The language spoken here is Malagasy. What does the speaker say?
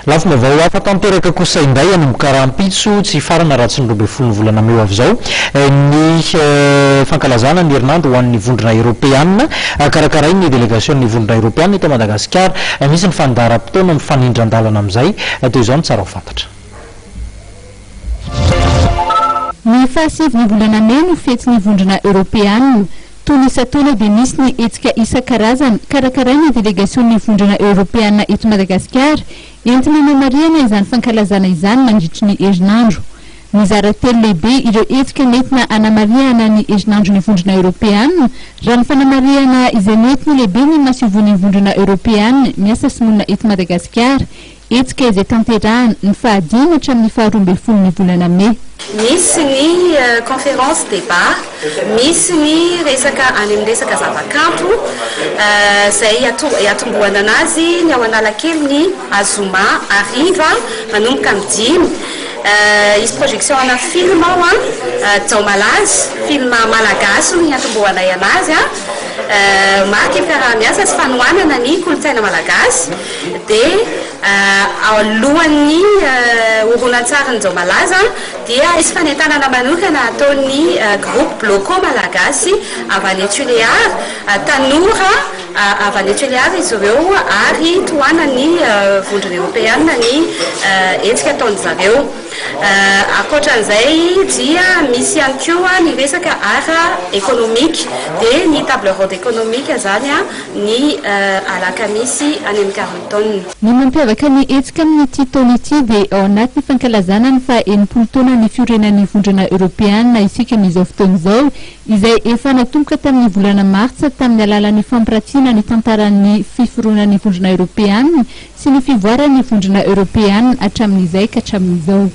Lafo vaovao hafa tanteraka kosa indray anomboka rahampitso tsy farana raha tsy ny 20 volana Meo avy zao ny fankalazana ny herinandro ho an'ny vondrona Européenne karakarainy ny délégation ny vondrona Européenne eto Madagasikara misy ny fandaharam-potoana mifanindran-dalana amin'izay toy izao ny tsara ho fantatra. Ny fahasivy volana Meo no fety ny vondrona Européenne tony isataona dia misy ny hetsika isan-karazany karakarainy délégation ny vondrona Européenne eto Madagasikara entina hanamariana izany fankalazana izany mandritry ny herinandro. Mizara telo lehibe ireo hetsika nentina hanamariana ny herinandro ny vondrona Européenne raha ny fanamariana izay nentina lehibe ny masivony vondrona Européenne miasa sinoina eto Madagasikara hetsika izay tanterahana ny fahadimy hatramin'ny 12 ny volana Mey. Misy ny conférence débat, misy ny resaka any amin'ny resaka zavakanto zay atombohana anazy ny ao Analakely ny Azoma ariva manomboka amin'ny 5. Izy projection ana film ao Jao Malazy film malagasy ny atombohanay anazy marque fiaraha-miasa sy fanohanana ny kolontsaina malagasy dia alohan'ny horonan-tsary ny Jao Malazy dia isy fanentanana manokana ataon'ny groupe locaux malagasy avy any Tuléar tanora avy any Tuléar izy ireo ary tohanany vondrona Européenne ny hetsika ataony zareo. Ankoatran'izay dia misy ihany koa ny resaka ara économique dia ny table ronde économique zany ny alakamisy any amin'ny 40 taona. Ny mampiavaka ny hetsika amin'ity taona ity dia ao anatin'ny fankalazana ny faha-80 taona ny fiorenan'ny vondrona Européenne isika amin'izao fotoana izao izay efa natomboka tamin'ny volana Martsa tamin'ny alalan'ny fampiratina ny tantaran'ny fiforoanan'ny vondrona Européenne sy ny fivoaran'ny vondrona Européenne hatramin'izay ka hatramin'izao.